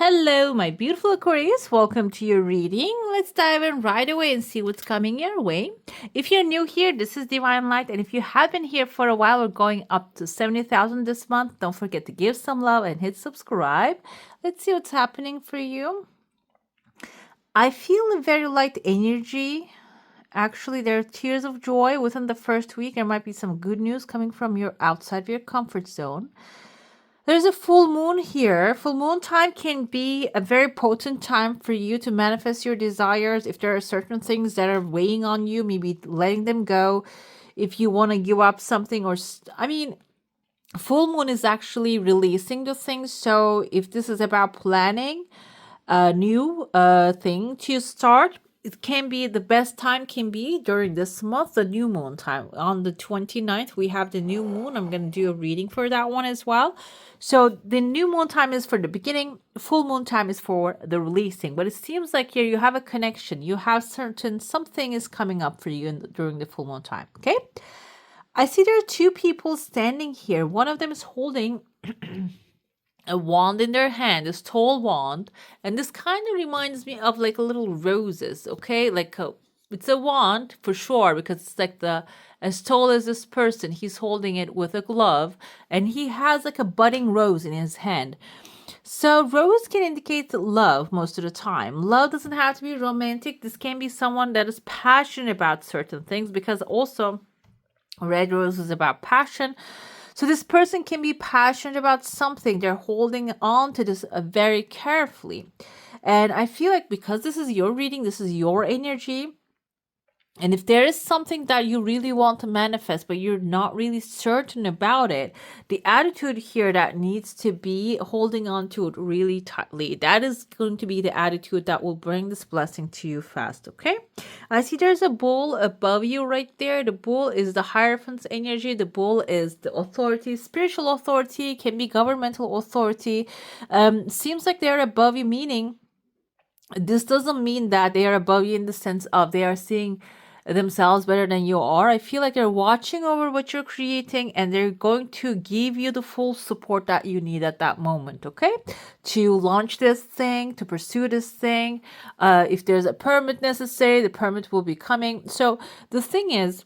Hello, my beautiful Aquarius. Welcome to your reading. Let's dive in right away and see what's coming your way. If you're new here, this is Divine Light. And if you have been here for a while, we're going up to 70,000 this month. Don't forget to give some love and hit subscribe. Let's see what's happening for you. I feel a very light energy. Actually, there are tears of joy within the first week. There might be some good news coming from your outside of your comfort zone. There's a full moon here. Full moon time can be a very potent time for you to manifest your desires. If there are certain things that are weighing on you, maybe letting them go. If you want to give up something full moon is actually releasing the things. So if this is about planning a new thing to start, it can be the best time can be during this month, the new moon time. On the 29th, we have the new moon. I'm going to do a reading for that one as well. So the new moon time is for the beginning. Full moon time is for the releasing. But it seems like here you have a connection. You have something is coming up for you during the full moon time. Okay. I see there are two people standing here. One of them is holding a wand in their hand, this tall wand, and this kind of reminds me of like little roses, okay? It's a wand for sure, because it's like as tall as this person, he's holding it with a glove, and he has like a budding rose in his hand. So rose can indicate love most of the time. Love doesn't have to be romantic. This can be someone that is passionate about certain things, because also red rose is about passion. So this person can be passionate about something. They're holding on to this very carefully. And I feel like because this is your reading, this is your energy. And if there is something that you really want to manifest, but you're not really certain about it, the attitude here that needs to be holding on to it really tightly. That is going to be the attitude that will bring this blessing to you fast, okay? I see there's a bull above you right there. The bull is the Hierophant's energy. The bull is the authority, spiritual authority, can be governmental authority. Seems like they're above you, meaning this doesn't mean that they are above you in the sense of they are seeing themselves better than you are. I feel like they're watching over what you're creating, and they're going to give you the full support that you need at that moment, okay? To launch this thing, to pursue this thing. If there's a permit necessary, the permit will be coming. So the thing is,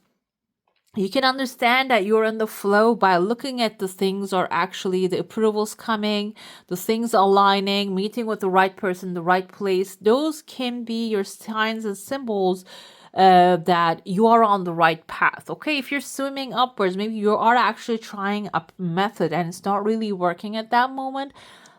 you can understand that you're in the flow by looking at the things, or actually the approvals coming, the things aligning, meeting with the right person, the right place. Those can be your signs and symbols that you are on the right path. Okay, if you're swimming upwards, maybe you are actually trying a method and it's not really working at that moment.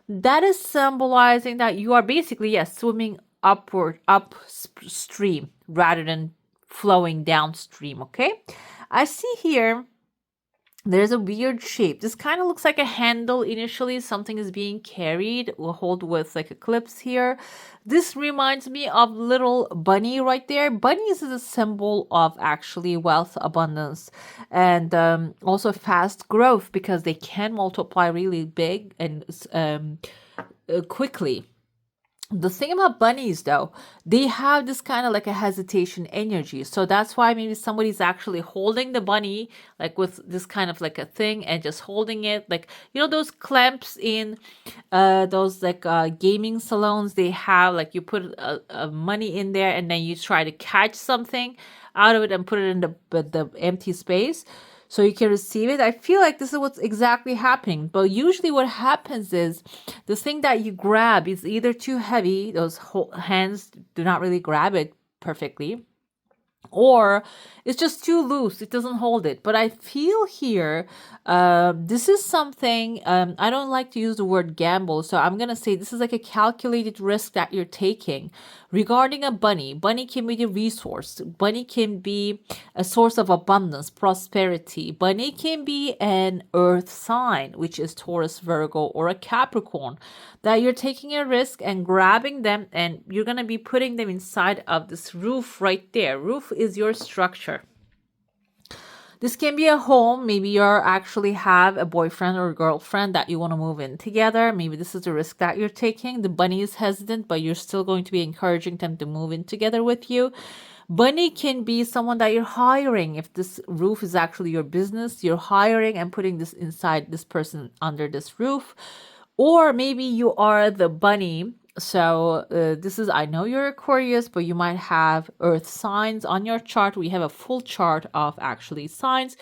That is symbolizing that you are basically, yes, swimming upstream rather than flowing downstream. Okay, I see here there's a weird shape. This kind of looks like a handle initially. Something is being carried. We'll hold with like a clips here. This reminds me of little bunny right there. Bunnies is a symbol of actually wealth, abundance, and also fast growth, because they can multiply really big and quickly. The thing about bunnies, though, they have this kind of like a hesitation energy. So that's why maybe somebody's actually holding the bunny, like with this kind of like a thing, and just holding it. Like, you know, those clamps in those like gaming salons, they have like you put a money in there, and then you try to catch something out of it and put it in the empty space, so you can receive it. I feel like this is what's exactly happening. But usually what happens is the thing that you grab is either too heavy, those hands do not really grab it perfectly, or it's just too loose, it doesn't hold it. But I feel here this is something, I don't like to use the word gamble, so I'm gonna say this is like a calculated risk that you're taking regarding a bunny. Bunny can be the resource. Bunny can be a source of abundance, prosperity. Bunny can be an earth sign, which is Taurus, Virgo, or a Capricorn, that you're taking a risk and grabbing them, and you're going to be putting them inside of this roof right there. Roof is your structure. This can be a home. Maybe you actually have a boyfriend or a girlfriend that you want to move in together. Maybe this is the risk that you're taking. The bunny is hesitant, but you're still going to be encouraging them to move in together with you. Bunny can be someone that you're hiring. If this roof is actually your business, you're hiring and putting this inside this person under this roof. Or maybe you are the bunny. So this is, I know you're Aquarius, but you might have earth signs on your chart. We have a full chart of actually signs.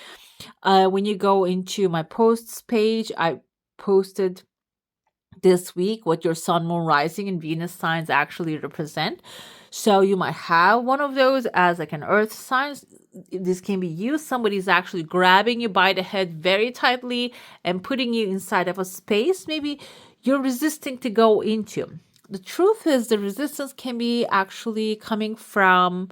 When you go into my posts page, I posted this week what your sun, moon, rising, and Venus signs actually represent. So you might have one of those as like an earth sign. This can be used. Somebody's actually grabbing you by the head very tightly and putting you inside of a space maybe you're resisting to go into. The truth is the resistance can be actually coming from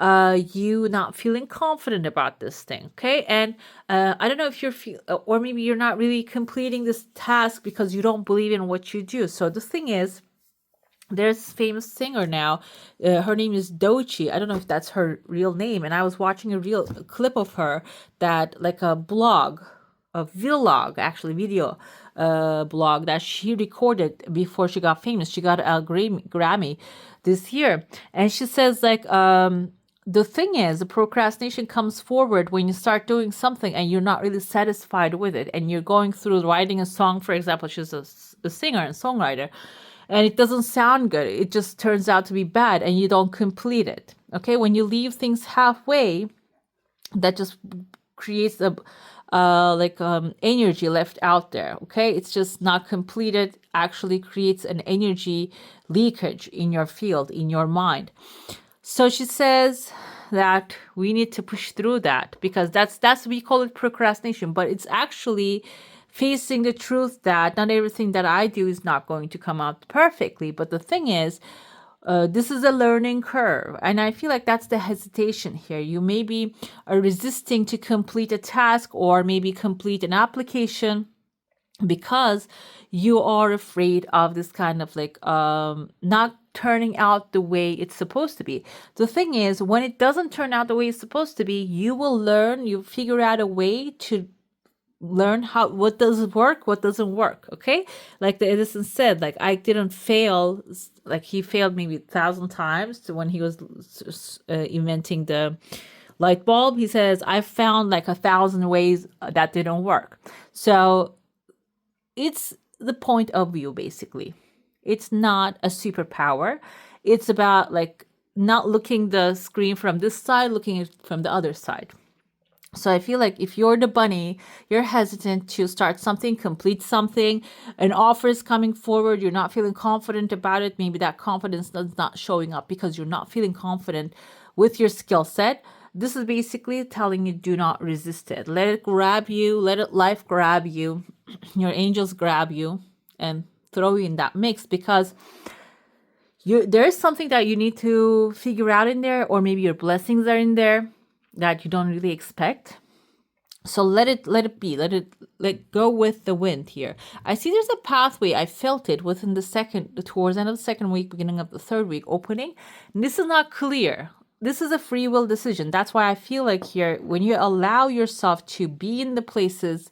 you not feeling confident about this thing. Okay. And I don't know if or maybe you're not really completing this task because you don't believe in what you do. So the thing is, there's a famous singer now. Her name is Dochi. I don't know if that's her real name. And I was watching a real clip of her that like a vlog, actually video blog that she recorded before she got famous. She got a Grammy this year. And she says like, the thing is, the procrastination comes forward when you start doing something and you're not really satisfied with it. And you're going through writing a song, for example, she's a singer and songwriter, and it doesn't sound good. It just turns out to be bad and you don't complete it. Okay. When you leave things halfway, that just creates a energy left out there. Okay. It's just not completed, actually creates an energy leakage in your field, in your mind. So she says that we need to push through that because that's we call it procrastination, but it's actually facing the truth that not everything that I do is not going to come out perfectly. But the thing is, this is a learning curve. And I feel like that's the hesitation here. You maybe are resisting to complete a task or maybe complete an application because you are afraid of this kind of like not turning out the way it's supposed to be. The thing is, when it doesn't turn out the way it's supposed to be, you will learn, you figure out a way to learn what does work, what doesn't work. Okay, like the Edison said, like I didn't fail, like he failed maybe 1,000 times when he was inventing the light bulb. He says I found like 1,000 ways that didn't work. So it's the point of view, basically. It's not a superpower. It's about like not looking the screen from this side, looking at it from the other side. So I feel like if you're the bunny, you're hesitant to start something, complete something, an offer is coming forward, you're not feeling confident about it. Maybe that confidence is not showing up because you're not feeling confident with your skill set. This is basically telling you do not resist it. Let it grab you, life grab you, your angels grab you and throw you in that mix because there is something that you need to figure out in there, or maybe your blessings are in there that you don't really expect. So let it be. Let go with the wind here. I see there's a pathway. I felt it within towards the end of the second week, beginning of the third week opening. And this is not clear. This is a free will decision. That's why I feel like here, when you allow yourself to be in the places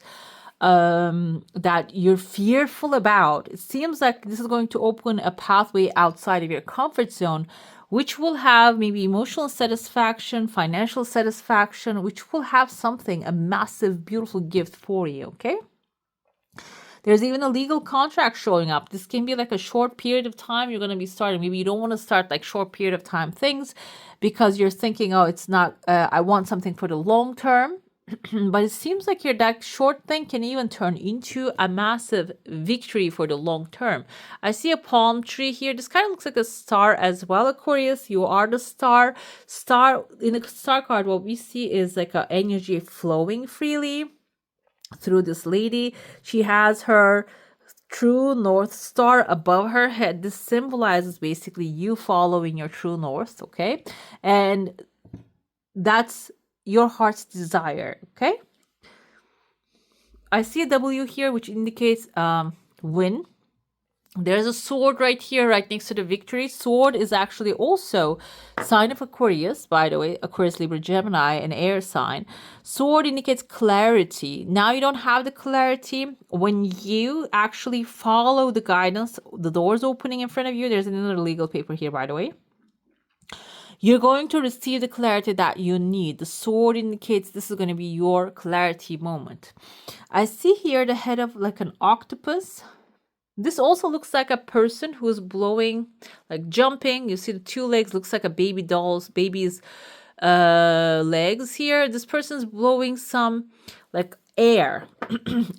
that you're fearful about, it seems like this is going to open a pathway outside of your comfort zone, which will have maybe emotional satisfaction, financial satisfaction, which will have something, a massive, beautiful gift for you, okay? There's even a legal contract showing up. This can be like a short period of time you're going to be starting. Maybe you don't want to start like short period of time things because you're thinking, oh, it's not, I want something for the long term. But it seems like that short thing can even turn into a massive victory for the long term. I see a palm tree here. This kind of looks like a star as well, Aquarius. You are the star. In the star card, what we see is like an energy flowing freely through this lady. She has her true north star above her head. This symbolizes basically you following your true north, okay? And that's your heart's desire, okay? I see a W here, which indicates win. There's a sword right here, right next to the victory. Sword is actually also sign of Aquarius, by the way, Aquarius, Libra, Gemini, an air sign. Sword indicates clarity. Now you don't have the clarity. When you actually follow the guidance, the doors opening in front of you, there's another legal paper here, by the way. You're going to receive the clarity that you need. The sword indicates this is going to be your clarity moment. I see here the head of like an octopus. This also looks like a person who's blowing, like jumping. You see the two legs, looks like a baby's legs here. This person's blowing some like air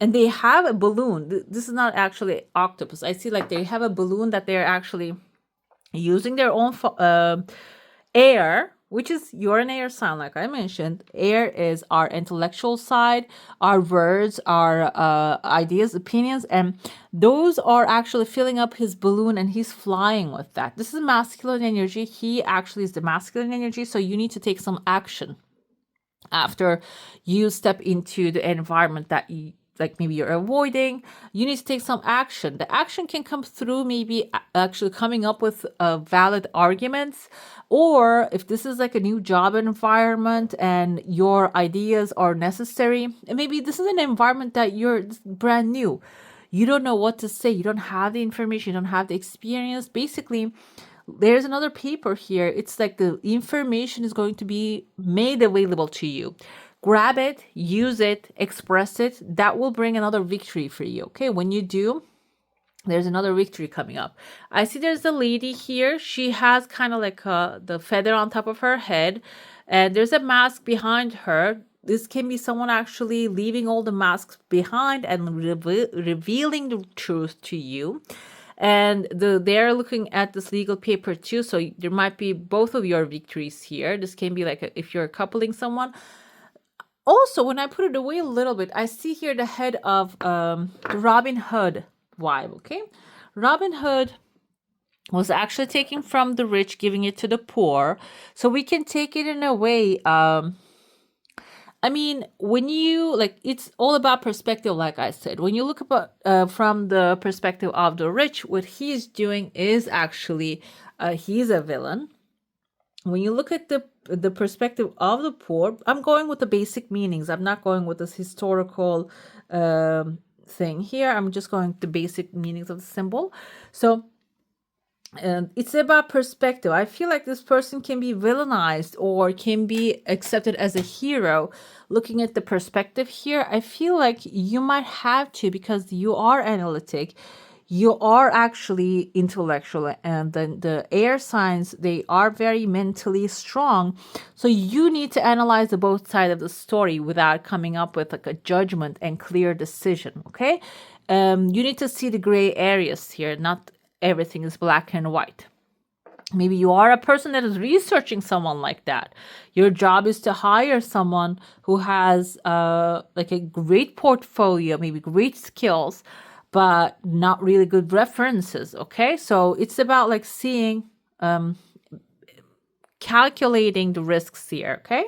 and they have a balloon. This is not actually octopus. I see like they have a balloon that they're actually using their own air, which is you're an air sign, like I mentioned. Air is our intellectual side, our words, our ideas, opinions, and those are actually filling up his balloon and he's flying with that. This is masculine energy. He actually is the masculine energy, so you need to take some action after you step into the environment that you like maybe you're avoiding. You need to take some action. The action can come through maybe actually coming up with valid arguments, or if this is like a new job environment and your ideas are necessary, and maybe this is an environment that you're brand new, you don't know what to say, you don't have the information, you don't have the experience. Basically, there's another paper here. It's like the information is going to be made available to you. Grab it, use it, express it. That will bring another victory for you. Okay, when you do, there's another victory coming up. I see there's a lady here. She has kind of like the feather on top of her head, and there's a mask behind her. This can be someone actually leaving all the masks behind and revealing the truth to you. And they're looking at this legal paper too, so there might be both of your victories here. This can be like if you're coupling someone. Also, when I put it away a little bit, I see here the head of the Robin Hood vibe, okay? Robin Hood was actually taking from the rich, giving it to the poor. So we can take it in a way, I mean, when you, like, it's all about perspective, like I said. When you look about from the perspective of the rich, what he's doing is actually, he's a villain. When you look at the perspective of the poor, I'm going with the basic meanings. I'm not going with this historical thing here. I'm just going with the basic meanings of the symbol. So it's about perspective. I feel like this person can be villainized or can be accepted as a hero. Looking at the perspective here, I feel like you might have to, because you are analytic, you are actually intellectual, and then the air signs, they are very mentally strong. So you need to analyze the both sides of the story without coming up with like a judgment and clear decision. Okay, you need to see the gray areas here. Not everything is black and white. Maybe you are a person that is researching someone like that. Your job is to hire someone who has like a great portfolio, maybe great skills, but not really good references. Okay, so it's about like seeing, calculating the risks here. Okay,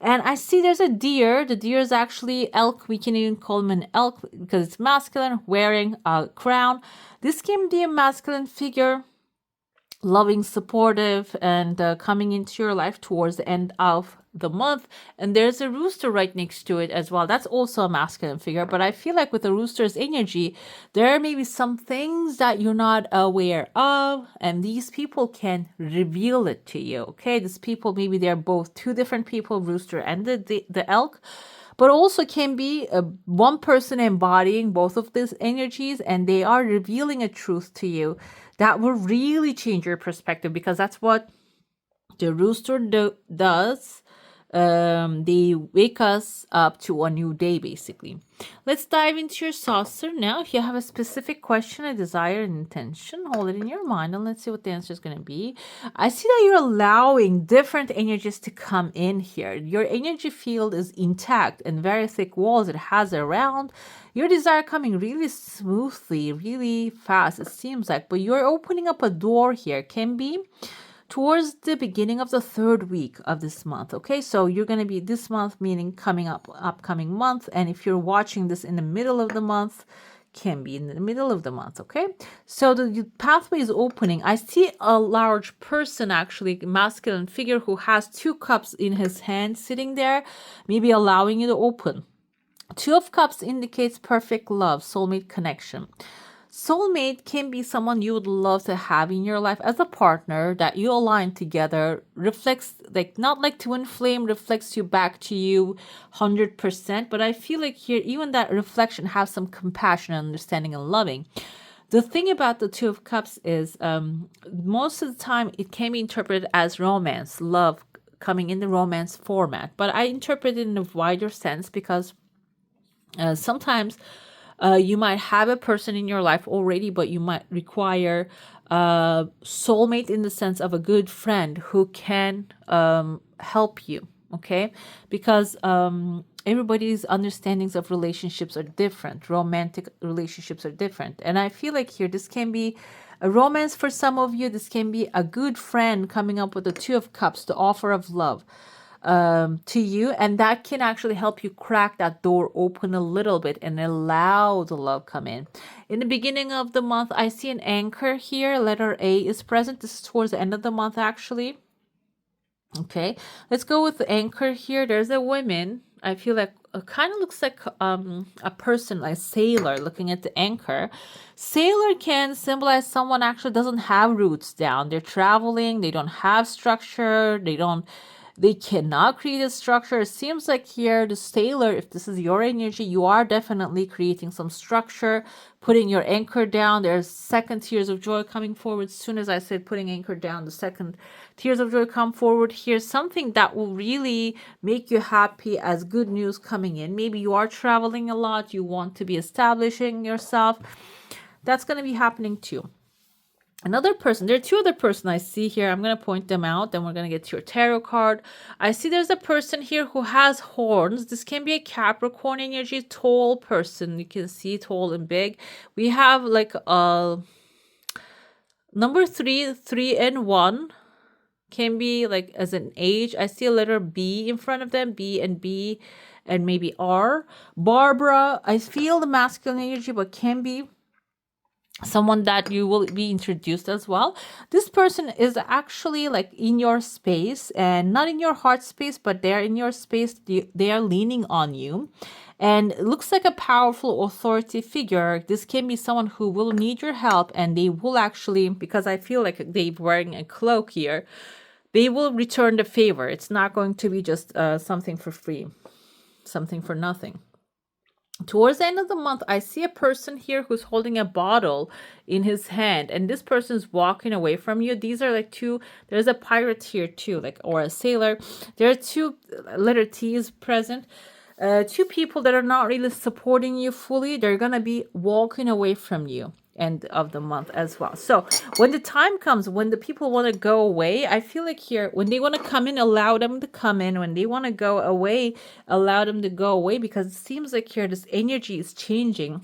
and I see there's a deer. The deer is actually elk. We can even call him an elk because it's masculine, wearing a crown. This can be a masculine figure, loving, supportive, and coming into your life towards the end of the month. And there's a rooster right next to it as well. That's also a masculine figure. But I feel like with the rooster's energy, there may be some things that you're not aware of, and these people can reveal it to you. Okay, these people, maybe they're both two different people, rooster and the elk, but also can be one person embodying both of these energies, and they are revealing a truth to you that will really change your perspective, because that's what the rooster does. They wake us up to a new day, basically. Let's dive into your saucer now. If you have a specific question, a desire, an intention, hold it in your mind and let's see what the answer is going to be. I see that you're allowing different energies to come in here. Your energy field is intact and very thick walls it has around. Your desire coming really smoothly, really fast, it seems like, but you're opening up a door here. Can be towards the beginning of the third week of this month. Okay, so you're going to be this month, meaning upcoming month. And if you're watching this in the middle of the month, can be in the middle of the month. Okay, so the pathway is opening. I see a large person, actually masculine figure, who has 2 cups in his hand sitting there, maybe allowing you to open. 2 of Cups indicates perfect love, soulmate connection. Soulmate can be someone you would love to have in your life as a partner, that you align together, reflects, like, not like twin flame, reflects you back to you 100%, but I feel like here, even that reflection has some compassion, understanding, and loving. The thing about the Two of Cups is most of the time it can be interpreted as romance, love coming in the romance format. But I interpret it in a wider sense because sometimes you might have a person in your life already, but you might require a soulmate in the sense of a good friend who can help you. Okay, because everybody's understandings of relationships are different. Romantic relationships are different, and I feel like here this can be a romance for some of you. This can be a good friend coming up with the Two of Cups, the offer of love to you, and that can actually help you crack that door open a little bit and allow the love come in the beginning of the month. I see an anchor here, letter A is present. This is towards the end of the month actually. Okay, let's go with the anchor here. There's a woman. I feel like it kind of looks like a person, like a sailor, looking at the anchor. Sailor can symbolize someone actually doesn't have roots down. They're traveling. They don't have structure. They cannot create a structure. It seems like here, the sailor, if this is your energy, you are definitely creating some structure, putting your anchor down. There's second tears of joy coming forward. As soon as I said putting anchor down, the second tears of joy come forward here. Something that will really make you happy as good news coming in. Maybe you are traveling a lot. You want to be establishing yourself. That's going to be happening too. Another person, there are two other person I see here. I'm going to point them out, then we're going to get to your tarot card. I see there's a person here who has horns. This can be a Capricorn energy, tall person. You can see tall and big. We have like number 3 and 1 can be like as an age. I see a letter B in front of them, B and maybe R. Barbara, I feel the masculine energy, but can be someone that you will be introduced as well. This person is actually like in your space and not in your heart space, but they're in your space. They are leaning on you, and it looks like a powerful authority figure. This can be someone who will need your help, and they will actually, because I feel like they're wearing a cloak here, they will return the favor. It's not going to be just something for free, something for nothing. Towards the end of the month, I see a person here who's holding a bottle in his hand, and this person is walking away from you. These are like two, there's a pirate here too, like, or a sailor. There are two letter T's present. Two people that are not really supporting you fully. They're gonna be walking away from you end of the month as well. So when the time comes, when the people want to go away, I feel like here, when they want to come in, allow them to come in. When they want to go away, allow them to go away, because it seems like here this energy is changing.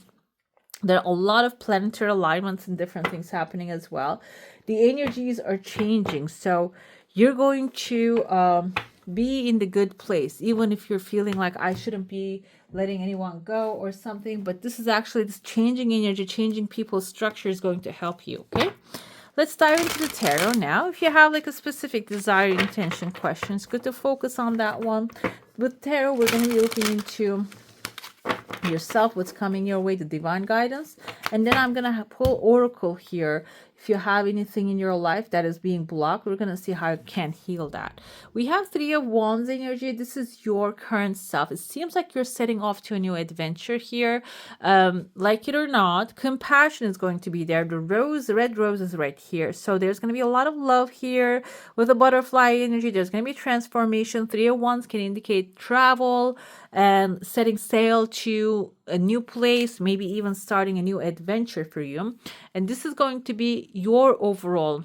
There are a lot of planetary alignments and different things happening as well. The energies are changing, so you're going to be in the good place, even if you're feeling like I shouldn't be letting anyone go or something. But this is actually this changing energy, changing people's structure is going to help you. Okay, let's dive into the tarot now. If you have like a specific desire, intention, question, it's good to focus on that one. With tarot, we're going to be looking into yourself, what's coming your way, the divine guidance, and then I'm gonna pull oracle here. If you have anything in your life that is being blocked, we're gonna see how you can heal that. We have 3 of Wands energy. This is your current self. It seems like you're setting off to a new adventure here. Like it or not, compassion is going to be there. The red rose is right here, so there's going to be a lot of love here with the butterfly energy. There's going to be transformation. 3 of Wands can indicate travel and setting sail to a new place, maybe even starting a new adventure for you. And this is going to be your overall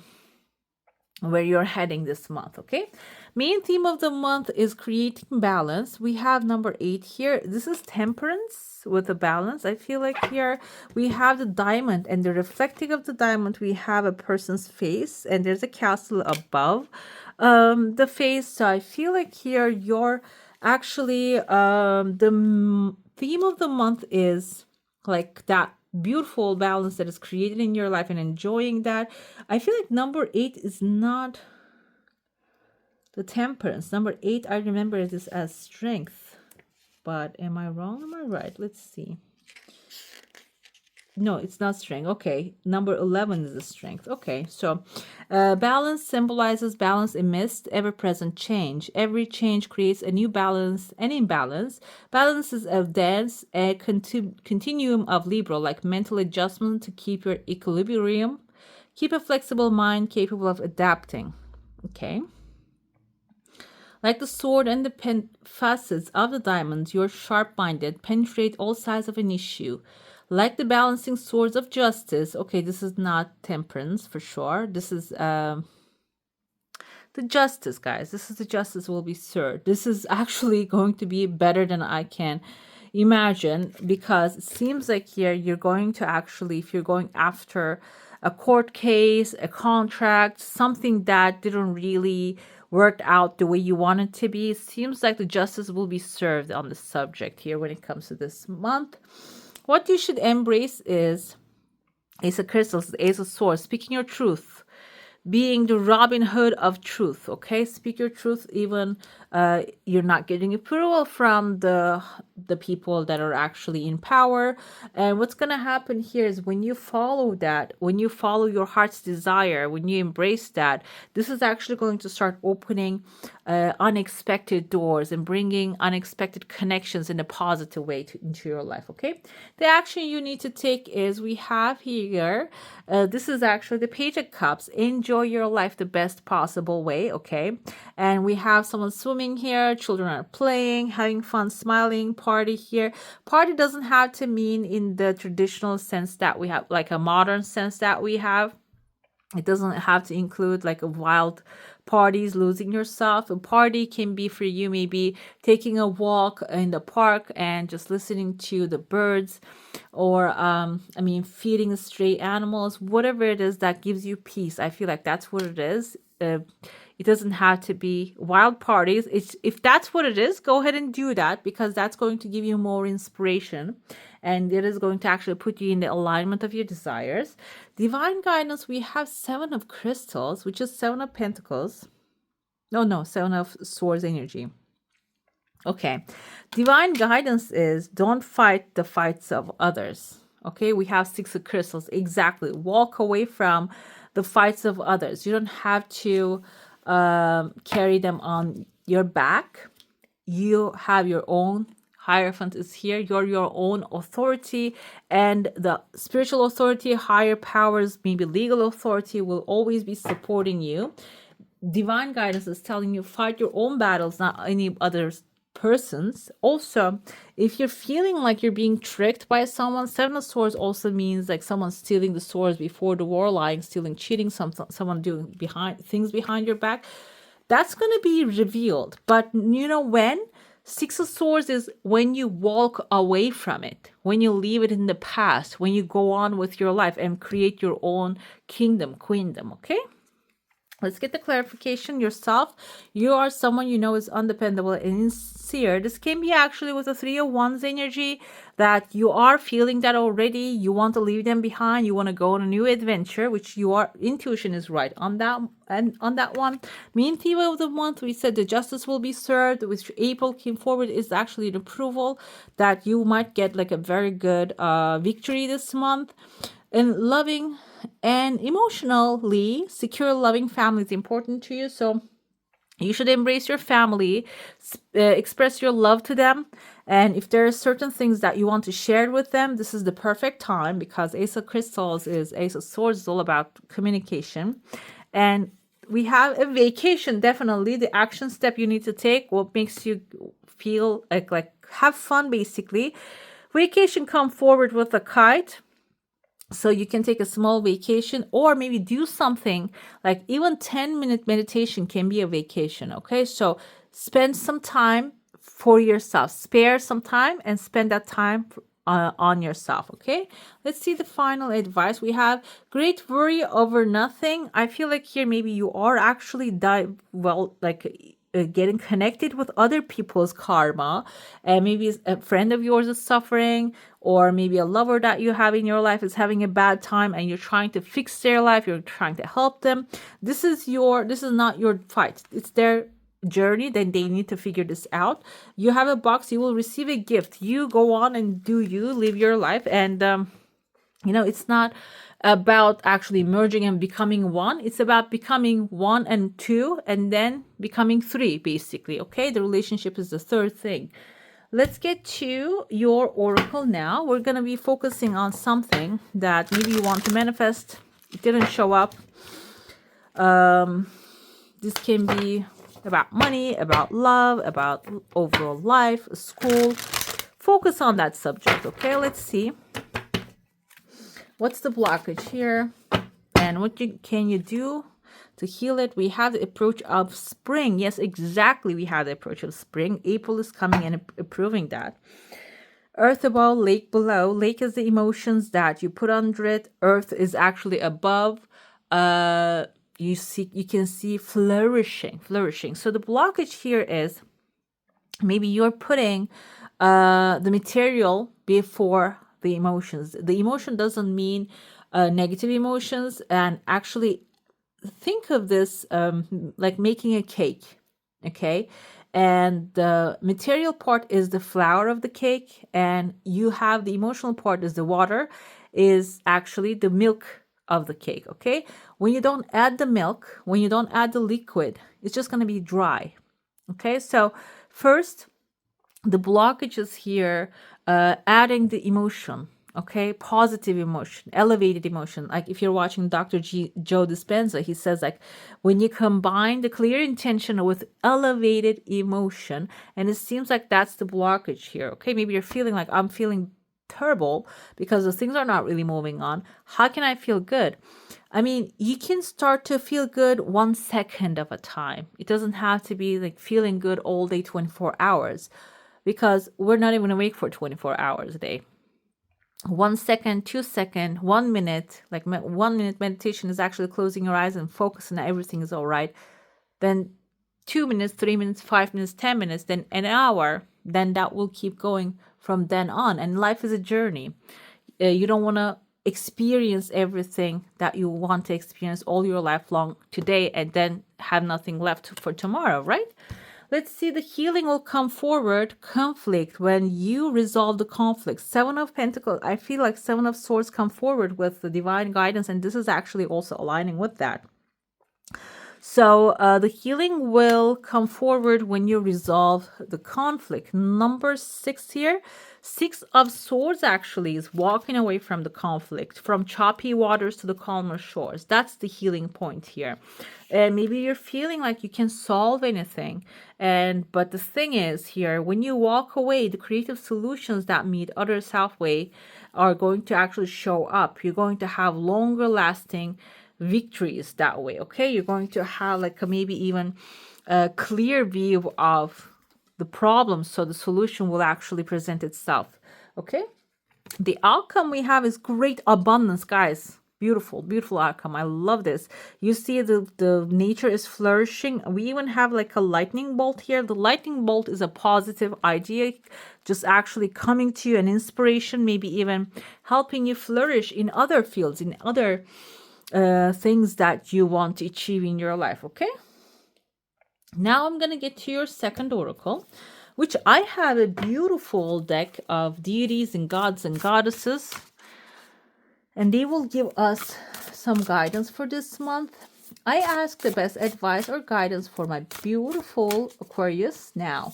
where you're heading this month. Okay, main theme of the month is creating balance. We have number 8 here. This is temperance with a balance. I feel like here we have the diamond, and the reflecting of the diamond, we have a person's face, and there's a castle above the face. So I feel like here you're actually the theme of the month is like that beautiful balance that is created in your life and enjoying that. I feel like number 8 is not the temperance. Number 8, I remember this as strength, but am I wrong? Am I right? Let's see. No, it's not strength. Okay. Number 11 is the strength. Okay. So balance symbolizes balance amidst ever present change. Every change creates a new balance and imbalance. Balance is a dance, a continuum of Libra, like mental adjustment to keep your equilibrium. Keep a flexible mind capable of adapting. Okay. Like the sword and the facets of the diamond, you're sharp-minded, penetrate all sides of an issue. Like the balancing swords of justice. Okay, this is not temperance for sure. This is the justice, guys. This is the justice will be served. This is actually going to be better than I can imagine, because it seems like here you're going to actually, if you're going after a court case, a contract, something that didn't really work out the way you want it to be, it seems like the justice will be served on the subject here when it comes to this month. What you should embrace is Ace of Crystals, Ace of Swords, speaking your truth, being the Robin Hood of truth. Okay, speak your truth, even you're not getting approval from the people that are actually in power. And what's going to happen here is when you follow that, when you follow your heart's desire, when you embrace that, this is actually going to start opening unexpected doors and bringing unexpected connections in a positive way into your life. Okay, the action you need to take is, we have here, this is actually the Page of Cups. Enjoy your life the best possible way. Okay, and we have someone swimming here, children are playing, having fun, smiling, party here. Party doesn't have to mean in the traditional sense that we have, like a modern sense that we have. It doesn't have to include like a wild parties, losing yourself. A party can be for you maybe taking a walk in the park and just listening to the birds, or feeding stray animals, whatever it is that gives you peace. I feel like that's what it is. It doesn't have to be wild parties. If that's what it is, go ahead and do that, because that's going to give you more inspiration, and it is going to actually put you in the alignment of your desires. Divine guidance, we have Seven of Crystals, which is Seven of Pentacles. No, Seven of Swords energy. Okay. Divine guidance is, don't fight the fights of others. Okay. We have Six of Crystals. Exactly. Walk away from the fights of others. You don't have to carry them on your back. You have your own. Hierophant is here. You're your own authority, and the spiritual authority, higher powers, maybe legal authority, will always be supporting you. Divine guidance is telling you, fight your own battles, not any other person's. Also, if you're feeling like you're being tricked by someone, Seven of Swords also means like someone stealing the swords before the war, lying, stealing, cheating, someone doing things behind your back. That's going to be revealed. But you know when? Six of Swords is when you walk away from it, when you leave it in the past, when you go on with your life and create your own kingdom, queendom, okay? Let's get the clarification. Yourself, you are someone you know is undependable and sincere. This can be actually with the Three of Wands energy, that you are feeling that already. You want to leave them behind. You want to go on a new adventure, which your intuition is right on that. And on that one, main theme of the month, we said the justice will be served, which April came forward is actually an approval that you might get like a very good victory this month. And loving and emotionally secure, loving family is important to you. So you should embrace your family, express your love to them. And if there are certain things that you want to share with them, this is the perfect time, because Ace of Crystals is Ace of Swords, is all about communication. And we have a vacation, definitely the action step you need to take, what makes you feel like have fun, basically. Vacation, come forward with a kite. So you can take a small vacation, or maybe do something like even 10-minute meditation can be a vacation. Okay, so spend some time for yourself, spare some time and spend that time on yourself. Okay, let's see the final advice. We have great worry over nothing. I feel like here maybe you are actually getting connected with other people's karma, and maybe a friend of yours is suffering, or maybe a lover that you have in your life is having a bad time and you're trying to fix their life, you're trying to help them. This is not your fight, it's their journey. Then they need to figure this out. You have a box, you will receive a gift. You go on and do you, live your life, and It's not about actually merging and becoming one. It's about becoming one and two and then becoming three, basically. Okay, the relationship is the third thing. Let's get to your oracle now. We're going to be focusing on something that maybe you want to manifest. It didn't show up. This can be about money, about love, about overall life, school. Focus on that subject. Okay, let's see. What's the blockage here? And what can you do to heal it? We have the approach of spring. Yes, exactly. We have the approach of spring. April is coming and approving that. Earth above, lake below. Lake is the emotions that you put under it. Earth is actually above. You can see flourishing. So the blockage here is maybe you're putting the material before the emotions. The emotion doesn't mean negative emotions. And actually think of this like making a cake, okay? And the material part is the flour of the cake, and you have the emotional part is the water, is actually the milk of the cake, okay? When you don't add the milk, when you don't add the liquid, it's just going to be dry, okay? So first, the blockages here, adding the emotion, okay, positive emotion, elevated emotion. Like if you're watching Joe Dispenza, he says like when you combine the clear intention with elevated emotion, and it seems like that's the blockage here. Okay, maybe you're feeling like I'm feeling terrible because the things are not really moving on. How can I feel good? I mean, you can start to feel good 1 second of a time. It doesn't have to be like feeling good all day, 24 hours, because we're not even awake for 24 hours a day. 1 second, 2 seconds, 1 minute, like 1 minute meditation is actually closing your eyes and focusing that everything is all right. Then 2 minutes, 3 minutes, 5 minutes, 10 minutes, then an hour, then that will keep going from then on. And life is a journey. You don't want to experience everything that you want to experience all your life long today and then have nothing left for tomorrow, right? Let's see, the healing will come forward. Conflict, when you resolve the conflict. 7 of Pentacles, I feel like 7 of Swords come forward with the divine guidance, and this is actually also aligning with that. So the healing will come forward when you resolve the conflict. Number 6 here, 6 of Swords actually is walking away from the conflict, from choppy waters to the calmer shores. That's the healing point here. And maybe you're feeling like you can solve anything. But the thing is here, when you walk away, the creative solutions that meet others halfway are going to actually show up. You're going to have longer lasting victories that way, okay? You're going to have like maybe even a clear view of the problem, so the solution will actually present itself, okay? The outcome we have is great abundance, guys. Beautiful, beautiful outcome. I love this. You see the nature is flourishing. We even have like a lightning bolt here. The lightning bolt is a positive idea, just actually coming to you, an inspiration, maybe even helping you flourish in other fields, in other things that you want to achieve in your life, okay? Now I'm going to get to your second oracle, which I have a beautiful deck of deities and gods and goddesses, and they will give us some guidance for this month. I ask the best advice or guidance for my beautiful Aquarius now.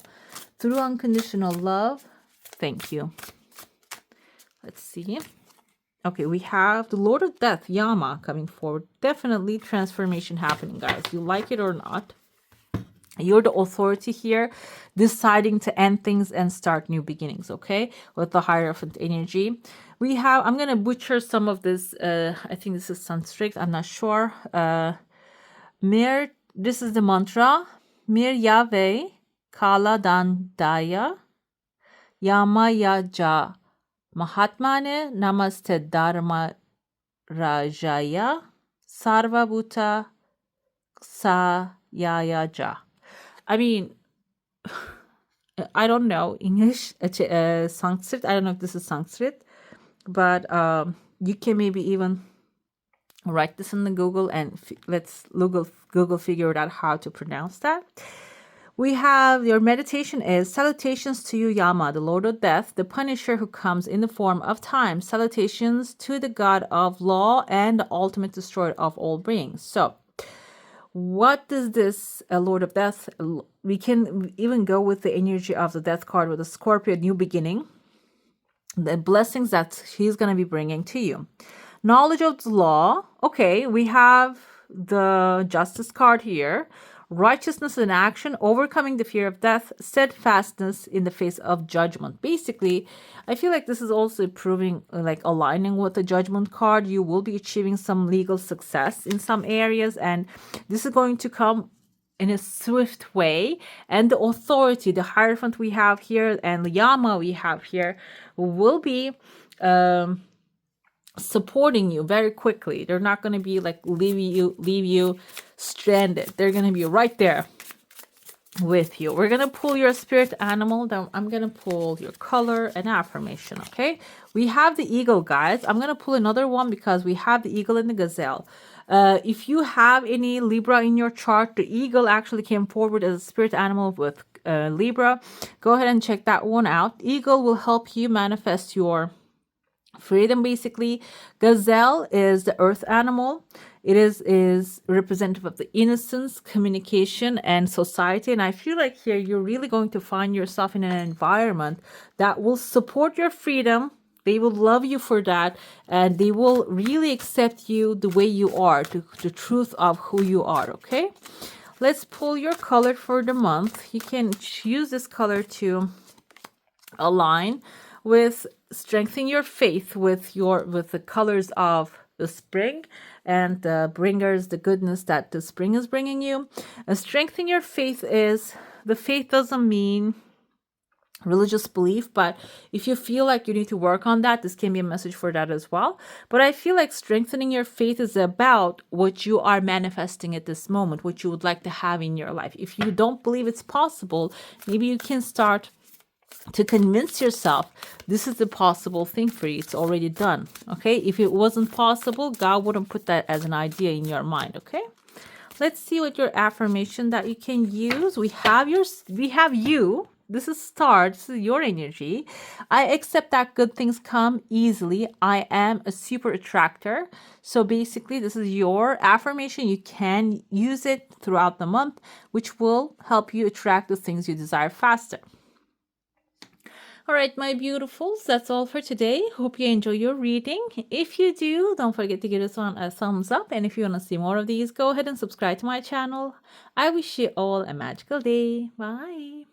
Through unconditional love, thank you. Let's see. Okay, we have the Lord of Death, Yama, coming forward. Definitely transformation happening, guys. You like it or not. You're the authority here, deciding to end things and start new beginnings, okay? With the Hierophant energy. We have, I'm going to butcher some of this. I think this is Sanskrit. I'm not sure. This is the mantra. Mir Yahweh, Kala Dandaya, Yama Yaja. Mahatmane Namaste Dharma Rajaya Sarvabhuta Sayaja. I mean, I don't know English, Sanskrit. I don't know if this is Sanskrit, but you can maybe even write this in the Google and let's Google figure out how to pronounce that. We have your meditation is salutations to you, Yama, the Lord of Death, the Punisher who comes in the form of time. Salutations to the God of law and the ultimate destroyer of all beings. So, what does this Lord of Death? We can even go with the energy of the Death card with the Scorpio, new beginning, the blessings that he's going to be bringing to you. Knowledge of the law. Okay, we have the Justice card here. Righteousness in action, overcoming the fear of death, steadfastness in the face of judgment. Basically, I feel like this is also proving, like aligning with the Judgment card. You will be achieving some legal success in some areas, and this is going to come in a swift way. And the authority, the Hierophant we have here, and the Yama we have here, will be supporting you very quickly. They're not going to be like leave you stranded. They're going to be right there with you. We're going to pull your spirit animal. Then I'm going to pull your color and affirmation. Okay, we have the eagle, guys. I'm going to pull another one because we have the eagle and the gazelle. If you have any Libra in your chart, the eagle actually came forward as a spirit animal with Libra. Go ahead and check that one out. Eagle will help you manifest your freedom. Basically, gazelle is the earth animal. It is representative of the innocence, communication, and society. And I feel like here you're really going to find yourself in an environment that will support your freedom. They will love you for that, and they will really accept you the way you are, the truth of who you are. Okay, let's pull your color for the month. You can use this color to align with strengthening your faith with the colors of the spring and the bringers, the goodness that the spring is bringing you. Strengthening your faith is, the faith doesn't mean religious belief, but if you feel like you need to work on that, this can be a message for that as well. But I feel like strengthening your faith is about what you are manifesting at this moment, what you would like to have in your life. If you don't believe it's possible, maybe you can start to convince yourself this is a possible thing for you. It's already done. Okay, if it wasn't possible, God wouldn't put that as an idea in your mind. Okay, let's see what your affirmation that you can use. We have you. This is star. This is your energy. I accept that good things come easily. I am a super attractor. So basically, this is your affirmation. You can use it throughout the month, which will help you attract the things you desire faster. All right, my beautifuls, that's all for today. Hope you enjoy your reading. If you do, don't forget to give this one a thumbs up. And if you want to see more of these, go ahead and subscribe to my channel. I wish you all a magical day. Bye.